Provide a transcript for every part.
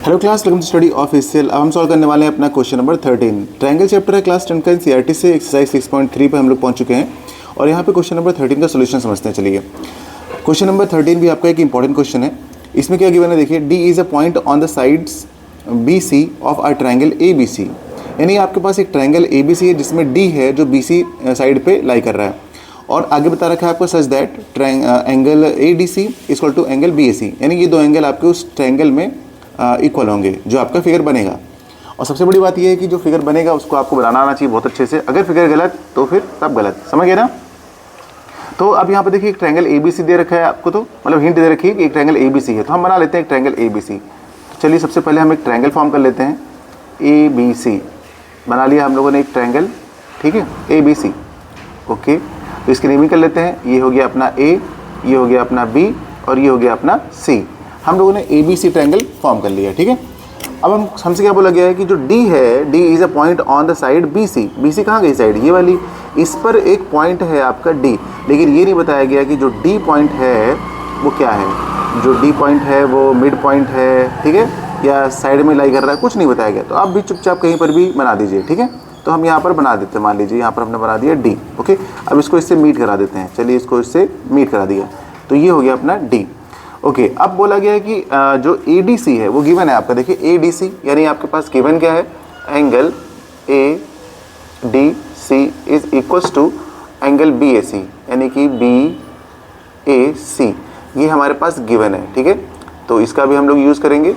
Hello class, welcome to study of HCL. अब हम solve करने वाले हैं अपना क्वेश्चन नंबर 13। ट्रायंगल चैप्टर है क्लास 10 का एनसीईआरटी से। एक्सरसाइज 6.3 पे हम लोग पहुंच चुके हैं और यहाँ पे क्वेश्चन नंबर 13 का सोल्यूशन समझते हैं। चलिए, क्वेश्चन नंबर 13 भी आपका एक इंपॉर्टेंट क्वेश्चन है। इसमें क्या गिवन है, देखिए, D is a point on the sides B C of our triangle A B C. यानी आपके पास एक ट्रायंगल ए बी सी है जिसमें डी है जो बी सी साइड पर लाई कर रहा है, और आगे बता रखा है आपको such that angle A D C equal to angle B A C. यानी ये दो एंगल आपके उस ट्रायंगल में इक्वल होंगे जो आपका फिगर बनेगा। और सबसे बड़ी बात यह है कि जो फिगर बनेगा उसको आपको बनाना आना चाहिए बहुत अच्छे से। अगर फिगर गलत तो फिर सब गलत, समझ गए ना। तो अब यहाँ पे देखिए एक ट्रायंगल ए बी सी दे रखा है आपको, तो मतलब हिंट दे रखी है कि एक ट्रायंगल ए बी सी है, तो हम बना लेते हैं एक ट्रायंगल ए बी सी। तो चलिए सबसे पहले हम एक ट्रायंगल फॉर्म कर लेते हैं। ए बी सी बना लिया हम लोगों ने एक ट्रायंगल, ठीक है, ए बी सी। ओके, तो इसकी नेमिंग कर लेते हैं। ये हो गया अपना ए, ये हो गया अपना बी और ये हो गया अपना सी। हम लोगों ने A B C triangle form कर लिया, ठीक है। अब हमसे क्या बोला गया है कि जो डी है, D is a point on the side B C. B C कहाँ गई साइड, ये वाली, इस पर एक पॉइंट है आपका डी, लेकिन ये नहीं बताया गया कि जो डी पॉइंट है वो क्या है। जो डी पॉइंट है वो मिड पॉइंट है, ठीक है, या साइड में लाई कर रहा है, कुछ नहीं बताया गया। तो आप भी चुपचाप कहीं पर भी बना दीजिए, ठीक है। तो हम यहाँ पर बना देते हैं, मान लीजिए यहाँ पर हमने बना दिया डी। ओके, अब इसको इससे मीट करा देते हैं। चलिए इसको इससे मीट करा दिया, तो ये हो गया अपना डी। ओके, अब बोला गया है कि जो ए डी सी है वो गिवन है आपका। देखिए ए डी सी यानी आपके पास गिवन क्या है, angle A D C is equals to angle B A C, यानी कि बी ए सी, ये हमारे पास गिवन है, ठीक है। तो इसका भी हम लोग यूज़ करेंगे।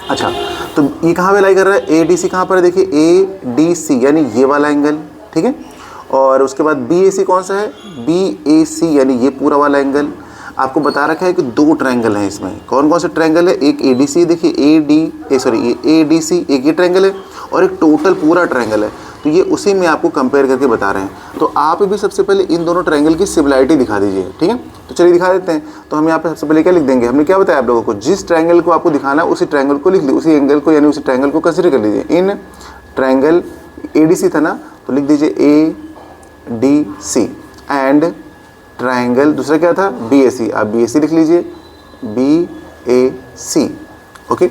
अच्छा, तो ये कहाँ पे लाई कर रहा है, ए डी सी कहाँ पर है, देखिए ए डी सी यानी ये वाला एंगल, ठीक है। और उसके बाद बी ए सी कौन सा है, बी ए सी यानी ये पूरा वाला एंगल। आपको बता रखा है कि दो ट्रायंगल हैं इसमें। कौन कौन से ट्रायंगल है, एक ए डी सी, देखिए ए डी सी, एक ये ट्रायंगल है और एक टोटल पूरा ट्रायंगल है। तो ये उसी में आपको कंपेयर करके बता रहे हैं। तो आप भी सबसे पहले इन दोनों ट्रायंगल की सिमिलरिटी दिखा दीजिए, ठीक है। तो चलिए दिखा देते हैं। तो हम यहाँ पे सबसे पहले क्या लिख देंगे, हमने क्या बताया आप लोगों को, जिस ट्रायंगल को आपको दिखाना है उसी ट्रायंगल को लिख लीजिए, उसी एंगल को यानी उसी ट्रायंगल को कंसिडर कर लीजिए। इन ट्रायंगल ए डी सी था ना, तो लिख दीजिए A D C and triangle दूसरा क्या था, बी ए सी। आप बी ए सी लिख लीजिए, बी ए सी। ओके, ये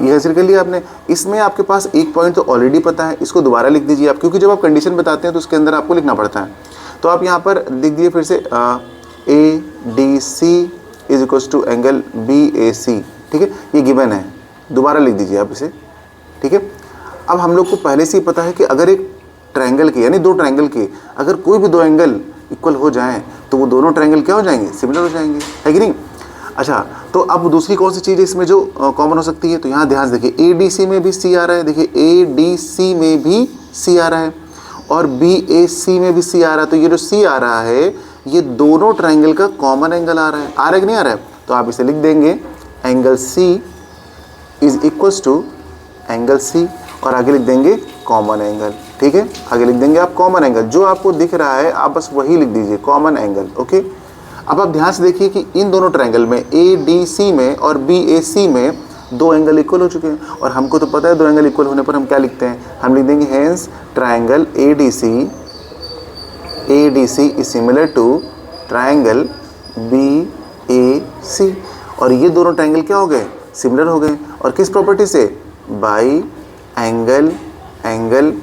कंसिडर कर लिया आपने। इसमें आपके पास एक पॉइंट तो ऑलरेडी पता है, इसको दोबारा लिख दीजिए आप, क्योंकि जब आप कंडीशन बताते हैं तो उसके अंदर आपको लिखना पड़ता है। तो आप यहाँ पर लिख दीजिए फिर से A D C is equals to angle B A C, ठीक है, ये गिवन है। दोबारा लिख दीजिए आप इसे, ठीक है। अब हम लोग को पहले से ही पता है कि अगर एक ट्रायंगल के यानी दो ट्रायंगल के अगर कोई भी दो एंगल इक्वल हो जाएं तो वो दोनों ट्रायंगल क्या हो जाएंगे, सिमिलर हो जाएंगे, है कि नहीं। अच्छा, तो अब दूसरी कौन सी चीज़ है इसमें जो कॉमन हो सकती है, तो यहाँ ध्यान से देखिए ए डी सी में भी सी आ रहा है, देखिए ए डी सी में भी सी आ रहा है और बी ए सी में भी सी आ रहा है। तो ये जो सी आ रहा है ये दोनों ट्रायंगल का कॉमन एंगल आ रहा है कि नहीं आ रहा है। तो आप इसे लिख देंगे angle C is equals to angle C और आगे लिख देंगे कॉमन एंगल, ठीक है। आगे लिख देंगे आप कॉमन एंगल, जो आपको दिख रहा है आप बस वही लिख दीजिए, कॉमन एंगल। ओके, अब आप ध्यान से देखिए कि इन दोनों ट्रायंगल में ए डी सी में और बी ए सी में दो एंगल इक्वल हो चुके हैं, और हमको तो पता है दो एंगल इक्वल होने पर हम क्या लिखते हैं, हम लिख देंगे hence triangle A D C is similar to triangle B A C. और ये दोनों ट्रायंगल क्या हो गए, सिमिलर हो गए। और किस प्रॉपर्टी से, बाई एंगल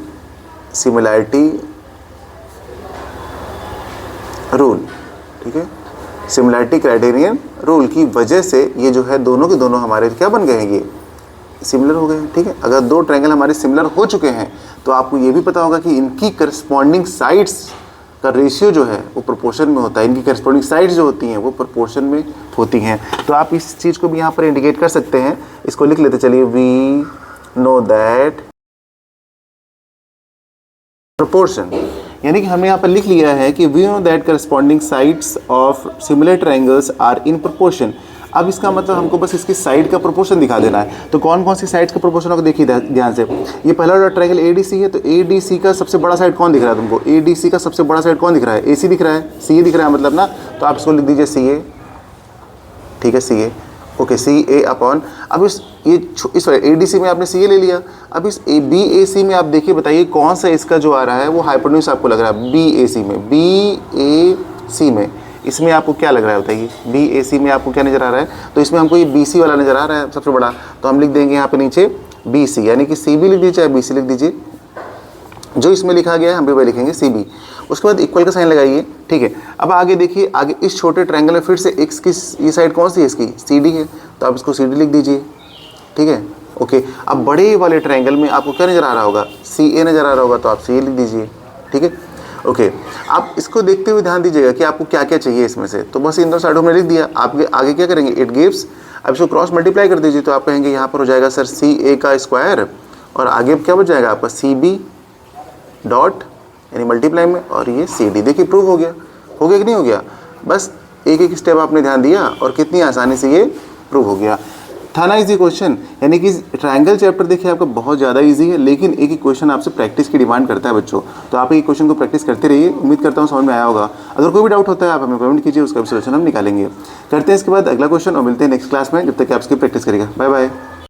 सिमिलरिटी रूल, ठीक है, सिमिलरिटी क्राइटेरियन रूल की वजह से ये जो है दोनों के दोनों हमारे क्या बन गए हैं, ये सिमिलर हो गए हैं, ठीक है। अगर दो ट्रायंगल हमारे सिमिलर हो चुके हैं तो आपको ये भी पता होगा कि इनकी करस्पॉन्डिंग साइड्स का रेशियो जो है वो प्रोपोर्शन में होता है। इनकी करस्पॉन्डिंग साइड्स जो होती हैं वो प्रोपोर्शन में होती हैं। तो आप इस चीज़ को भी यहाँ पर इंडिकेट कर सकते हैं। इसको लिख लेते चलिए, वी नो दैट प्रोपोर्शन, यानी कि हमने यहाँ पर लिख लिया है कि we know that corresponding sides of similar triangles are in proportion. अब इसका मतलब हमको बस इसकी साइड का प्रोपोर्शन दिखा देना है। तो कौन कौन सी साइड्स का प्रोपोर्शन होगा, देखिए ध्यान से। ये पहला वाला ट्रायंगल ए डी सी है, तो ए डी सी का सबसे बड़ा साइड कौन दिख रहा है तुमको, ए डी सी का सबसे बड़ा साइड कौन दिख रहा है, ए सी दिख रहा है, सी ए दिख रहा है मतलब ना। तो आप इसको लिख दीजिए सी ए, ठीक है, सी ए। ओके, सी ए अपॉन, अब इस ए डी सी में आपने सी ए ले लिया। अब इस ए बी ए सी में आप देखिए, बताइए कौन सा इसका जो आ रहा है वो हाइपोटेन्यूज आपको लग रहा है, बी ए सी में, बी ए सी में इसमें आपको क्या लग रहा है बताइए, बी ए सी में आपको क्या नज़र आ रहा है? तो इसमें हमको ये बी सी वाला नज़र आ रहा है सबसे बड़ा, तो हम लिख देंगे यहाँ पे नीचे बी सी, यानी कि सी बी लिख दीजिए चाहे बी सी लिख दीजिए, जो इसमें लिखा गया है हम भी वही लिखेंगे सी बी। उसके बाद इक्वल का साइन लगाइए, ठीक है। अब आगे देखिए, आगे इस छोटे ट्रायंगल में फिर से एक्स की ये साइड कौन सी है इसकी, सी डी है, तो आप इसको सी डी लिख दीजिए, ठीक है, ओके। अब बड़े वाले ट्रायंगल में आपको क्या नज़र आ रहा होगा, सी ए नज़र आ रहा होगा, तो आप सी ए लिख दीजिए, ठीक है, ओके। आप इसको देखते हुए ध्यान दीजिएगा कि आपको क्या क्या चाहिए इसमें से, तो बस इन दो साइडों में लिख दिया। आप आगे क्या करेंगे, इट गिव्स, अब इसको क्रॉस मल्टीप्लाई कर दीजिए, तो आप कहेंगे यहाँ पर हो जाएगा सर सी ए का स्क्वायर, और आगे क्या बच जाएगा आपका सी बी डॉट यानी मल्टीप्लाई में, और ये सी डी। देखिए प्रूव हो गया कि नहीं हो गया? बस एक एक स्टेप आपने ध्यान दिया और कितनी आसानी से ये प्रूव हो गया। था ना इजी क्वेश्चन, यानी कि ट्रायंगल चैप्टर देखिए आपका बहुत ज़्यादा इजी है, लेकिन एक एक क्वेश्चन आपसे प्रैक्टिस की डिमांड करता है बच्चों। तो आप एक क्वेश्चन को प्रैक्टिस करते रहिए, उम्मीद करता हूँ समझ में आया होगा। अगर कोई भी डाउट होता है आप हमें कमेंट कीजिए, उसका भी सोल्यूशन हम निकालेंगे। करते हैं इसके बाद अगला क्वेश्चन और मिलते हैं नेक्स्ट क्लास में, जब तक आप इसकी प्रैक्टिस करिएगा। Bye bye.